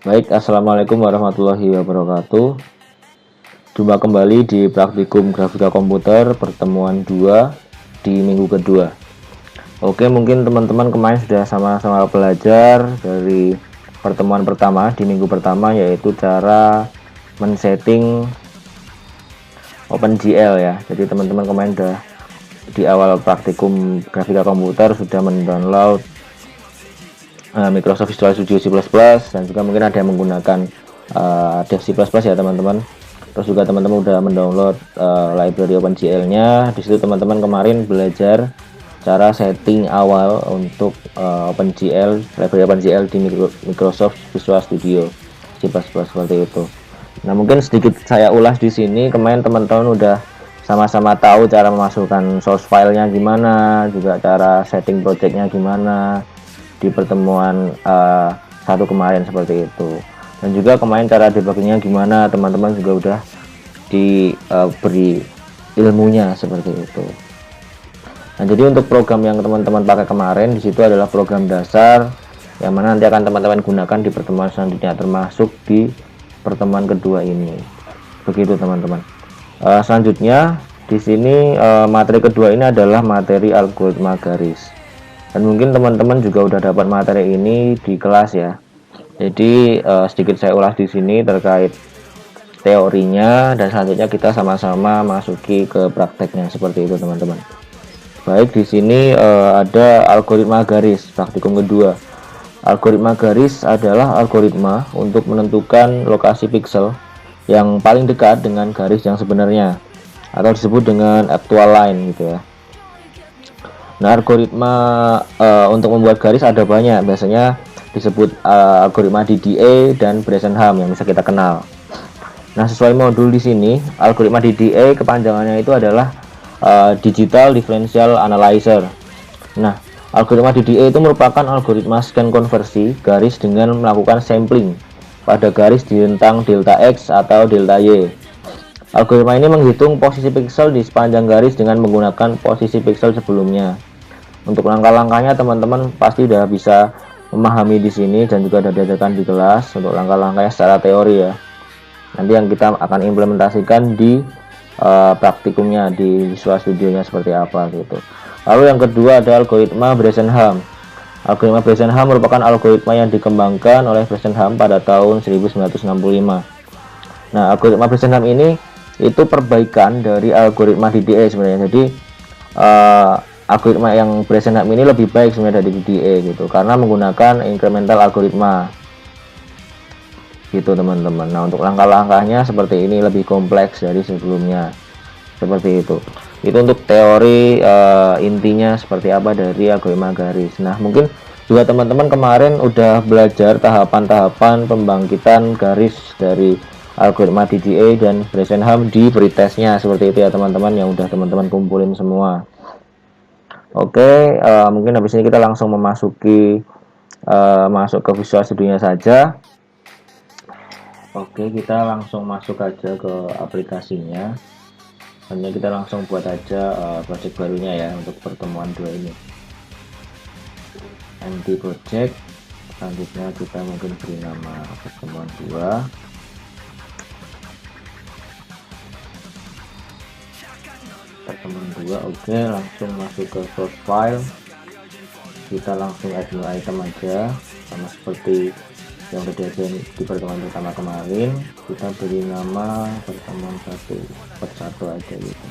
Baik, assalamualaikum warahmatullahi wabarakatuh. Jumpa kembali di praktikum grafika komputer pertemuan 2 di minggu kedua. Oke, mungkin teman-teman kemarin sudah sama-sama belajar dari pertemuan pertama di minggu pertama, yaitu cara men-setting OpenGL ya. Jadi teman-teman kemarin sudah di awal praktikum grafika komputer sudah mendownload Microsoft Visual Studio C++ dan juga mungkin ada yang menggunakan Dev C++ ya teman-teman. Terus juga teman-teman udah mendownload library OpenGL-nya. Di situ teman-teman kemarin belajar cara setting awal untuk OpenGL, library OpenGL di Microsoft Visual Studio C++ seperti itu. Nah, mungkin sedikit saya ulas di sini. Kemarin teman-teman udah sama-sama tahu cara memasukkan source filenya gimana, juga cara setting projectnya gimana di pertemuan satu kemarin seperti itu. Dan juga kemarin cara debuggingnya gimana, teman-teman juga udah diberi ilmunya seperti itu. Nah, jadi untuk program yang teman-teman pakai kemarin di situ adalah program dasar yang mana nanti akan teman-teman gunakan di pertemuan selanjutnya, termasuk di pertemuan kedua ini. Begitu teman-teman. Selanjutnya di sini materi kedua ini adalah materi algoritma garis. Dan mungkin teman-teman juga udah dapat materi ini di kelas ya. Jadi sedikit saya ulas di sini terkait teorinya, dan selanjutnya kita sama-sama masuki ke prakteknya seperti itu teman-teman. Baik, di sini ada algoritma garis praktikum kedua. Algoritma garis adalah algoritma untuk menentukan lokasi pixel yang paling dekat dengan garis yang sebenarnya, atau disebut dengan actual line gitu ya. Nah, algoritma untuk membuat garis ada banyak, biasanya disebut algoritma DDA dan Bresenham yang bisa kita kenal. Nah, sesuai modul di sini, algoritma DDA kepanjangannya itu adalah Digital Differential Analyzer. Nah, algoritma DDA itu merupakan algoritma scan konversi garis dengan melakukan sampling pada garis di rentang delta X atau delta Y. Algoritma ini menghitung posisi pixel di sepanjang garis dengan menggunakan posisi pixel sebelumnya. Untuk langkah-langkahnya teman-teman pasti udah bisa memahami di sini dan juga ada diajarkan di kelas untuk langkah-langkahnya secara teori ya. Nanti yang kita akan implementasikan di praktikumnya di Visual Studio-nya seperti apa gitu. Lalu yang kedua ada algoritma Bresenham. Algoritma Bresenham merupakan algoritma yang dikembangkan oleh Bresenham pada tahun 1965. Nah, algoritma Bresenham ini itu perbaikan dari algoritma DDA sebenarnya. Jadi algoritma yang Bresenham ini lebih baik sebenarnya dari DDA gitu, karena menggunakan incremental algoritma gitu teman-teman. Nah, untuk langkah-langkahnya seperti ini, lebih kompleks dari sebelumnya seperti itu. Itu untuk teori intinya seperti apa dari algoritma garis. Nah, mungkin juga teman-teman kemarin udah belajar tahapan-tahapan pembangkitan garis dari algoritma DDA dan Bresenham di pretestnya seperti itu ya teman-teman, yang udah teman-teman kumpulin semua. Oke, mungkin habis ini kita langsung memasuki masuk ke Visual Studio-nya saja. Oke, kita langsung masuk aja ke aplikasinya. Hanya kita langsung buat aja project barunya ya untuk pertemuan 2 ini. Empty project. Selanjutnya kita mungkin beri nama pertemuan 2. Pertemuan 2, oke, langsung masuk ke source file. Kita langsung add new item aja, sama seperti yang udah diajarin di pertemuan pertama kemarin. Kita beri nama pertemuan 1 per 1 aja gitu.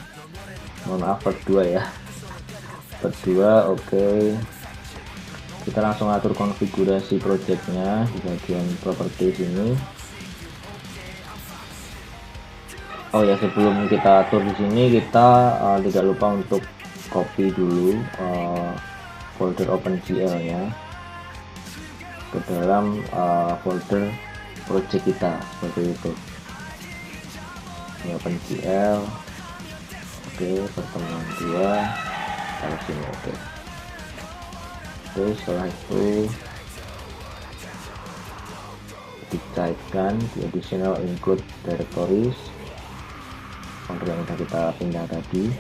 Mohon maaf per 2 ya. Per 2, oke. Kita langsung atur konfigurasi projectnya di bagian properties ini. Oh ya, sebelum kita atur di sini kita tidak lupa untuk copy dulu folder OpenGL-nya ke dalam folder project kita seperti itu. Ini OpenGL. Oke, pertemuan 2 taruh sini. Oke, setelah itu dicairkan di additional include directories, folder yang sudah kita pindah tadi.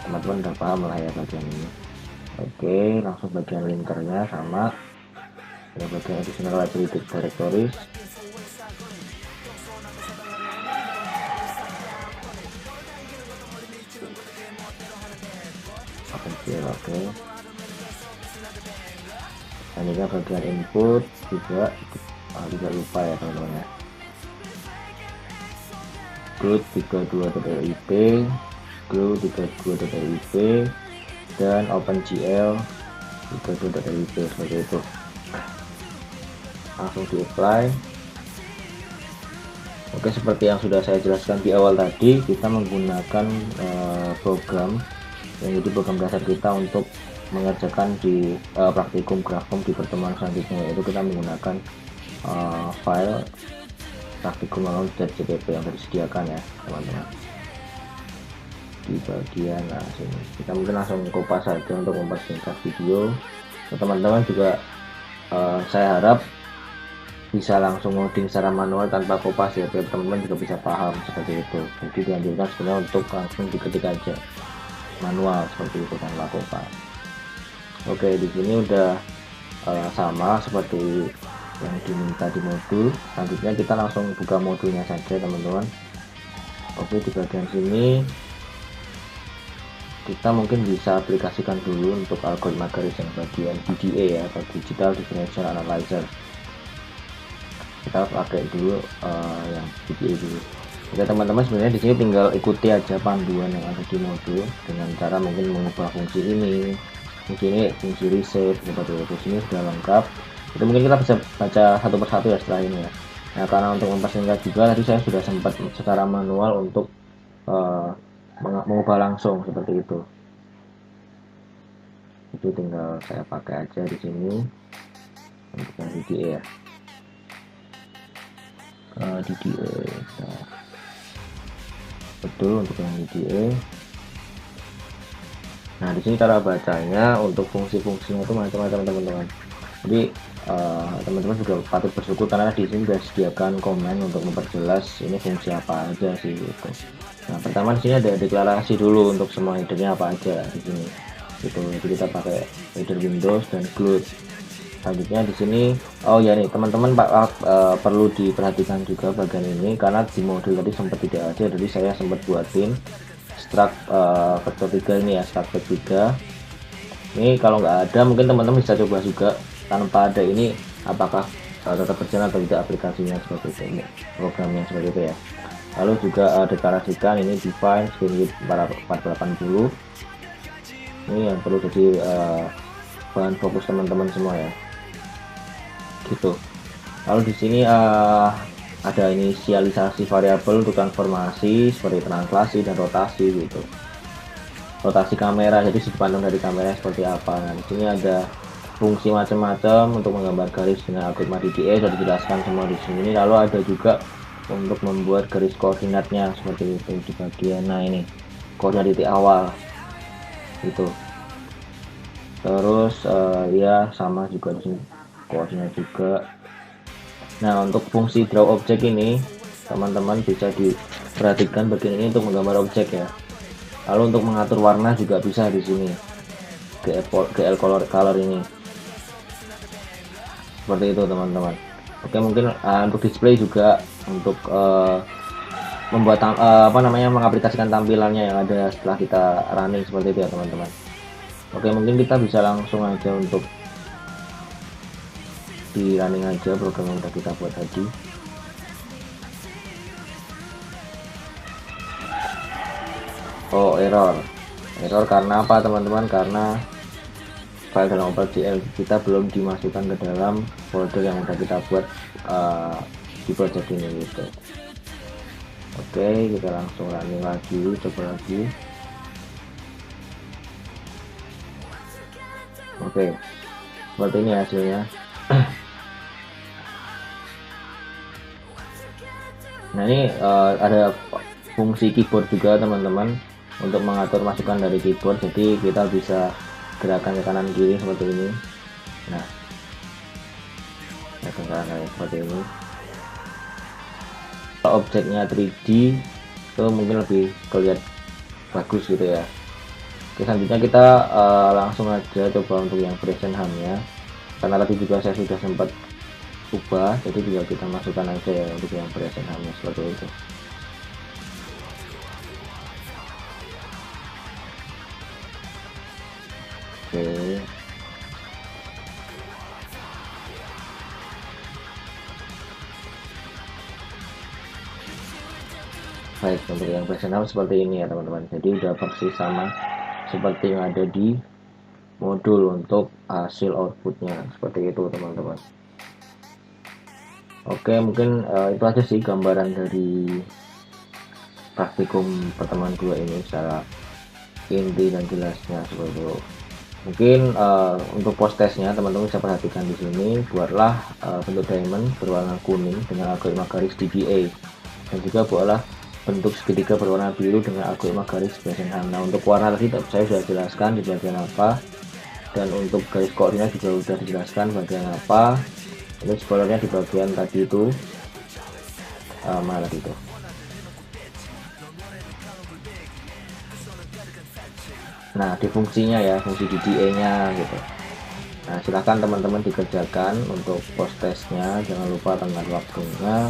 Teman-teman udah paham lah ya bagian ini. Oke, langsung bagian linkernya sama ya, bagian additional library directories. Oke, dan ini bagian input juga tidak lupa ya teman-teman ya, groot 32.lib, grow 32.lib, dan OpenGL 32.lib seperti itu. Langsung di apply. Oke, seperti yang sudah saya jelaskan di awal tadi, kita menggunakan program yang itu program dasar kita untuk mengerjakan di praktikum Grafom di pertemuan selanjutnya, yaitu kita menggunakan file praktikum .cpp yang disediakan ya teman-teman. Di bagian sini kita mungkin langsung kopas saja untuk mempersingkat video. Teman-teman juga saya harap bisa langsung ngoding secara manual tanpa kopas ya, biar teman-teman juga bisa paham seperti itu. Jadi dianjurkan sebenarnya untuk langsung diketik aja manual seperti itu tanpa kopas. Oke, di sini udah sama seperti yang diminta di modul. Selanjutnya kita langsung buka modulnya saja teman-teman. Oke, di bagian sini kita mungkin bisa aplikasikan dulu untuk algoritma garis yang bagian DDA ya, atau Digital Differential Analyzer. Kita pakai dulu yang DDA dulu. Oke teman-teman, sebenarnya di sini tinggal ikuti aja panduan yang ada di modul dengan cara mungkin mengubah fungsi ini, fungsi reset seperti itu. Sini sudah lengkap. Itu mungkin kita bisa baca satu persatu ya setelah ini ya. Nah, karena untuk mempersingkat juga tadi saya sudah sempat secara manual untuk mengubah langsung seperti itu. Itu tinggal saya pakai aja di sini untuk yang DDA ya. DDA. Nah, betul untuk yang DDA. Nah, di sini cara bacanya untuk fungsi-fungsinya itu macam-macam teman-teman. Jadi teman-teman juga patut bersyukur karena di sini sudah disediakan komen untuk memperjelas ini fungsi apa aja sih gitu. Nah, pertama di sini ada deklarasi dulu untuk semua headernya apa aja di sini. Gitu. Jadi kita pakai header Windows dan Groot. Selanjutnya di sini, oh ya nih teman-teman perlu diperhatikan juga bagian ini karena di modul tadi sempat tidak ada, jadi saya sempat buatin struct vektor 3 ini ya, struct vektor 3. Ini kalau nggak ada mungkin teman-teman bisa coba juga tanpa ada ini, apakah tetap berjalan atau tidak aplikasinya seperti itu, programnya seperti itu ya. Lalu juga deklarasikan ini define screen width 480. Ini yang perlu jadi bahan fokus teman-teman semua ya. Gitu. Lalu di sini ada inisialisasi variabel untuk transformasi seperti translasi dan rotasi gitu. Rotasi kamera, jadi sudut pandang dari kamera seperti apa. Nah, di sini ada fungsi macam-macam untuk menggambar garis dengan algoritma DDA sudah dijelaskan semua di sini. Lalu ada juga untuk membuat garis koordinatnya seperti itu di bagian ini koordinat titik awal gitu. Terus ya sama juga di sini koordinat juga. Nah, untuk fungsi draw object ini teman-teman bisa diperhatikan bagian ini untuk menggambar objek ya. Lalu untuk mengatur warna juga bisa di sini GL color ini seperti itu teman-teman. Oke, mungkin untuk display juga untuk membuat mengaplikasikan tampilannya yang ada setelah kita running seperti itu ya teman-teman. Oke, mungkin kita bisa langsung aja untuk di running aja program yang sudah kita buat tadi. Oh, error karena apa teman-teman? Karena file dalam OpenGL kita belum dimasukkan ke dalam folder yang sudah kita buat di project ini gitu. Oke, kita langsung running lagi, coba lagi. Oke, seperti ini hasilnya. Nah, ini ada fungsi keyboard juga teman-teman untuk mengatur masukan dari keyboard, jadi kita bisa gerakan ke kanan kiri seperti ini. Nah, ke kanan seperti ini. Kalau objeknya 3D itu mungkin lebih kelihatan bagus gitu ya. Oke, Oke, selanjutnya kita langsung aja coba untuk yang present ham ya, karena tadi juga saya sudah sempat ubah, jadi tinggal kita masukkan aja ya untuk yang present ham seperti itu. Oke, baik, untuk yang present ham seperti ini ya teman-teman, jadi udah persis sama seperti yang ada di modul untuk hasil outputnya, seperti itu teman-teman. Oke, mungkin itu aja sih gambaran dari praktikum pertemuan 2 ini secara inti dan jelasnya seperti itu. Mungkin untuk post testnya teman-teman bisa perhatikan di sini, buatlah bentuk diamond berwarna kuning dengan algoritma garis DBA, dan juga buatlah bentuk segitiga berwarna biru dengan algoritma garis present ham. Nah, untuk warna tadi saya sudah jelaskan di bagian apa, dan untuk garis koordinat juga sudah dijelaskan bagian apa. Ini spoilernya di bagian tadi itu mana tadi itu. Nah, di fungsinya ya, fungsi DDA nya gitu. Nah, silahkan teman-teman dikerjakan untuk post testnya, jangan lupa tenggat waktunya.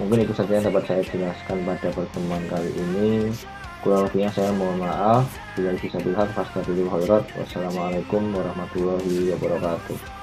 Mungkin itu saja yang dapat saya jelaskan pada pertemuan kali ini. Kurang lebihnya saya mohon maaf. Bila bisa dilihat, wassalamualaikum warahmatullahi wabarakatuh.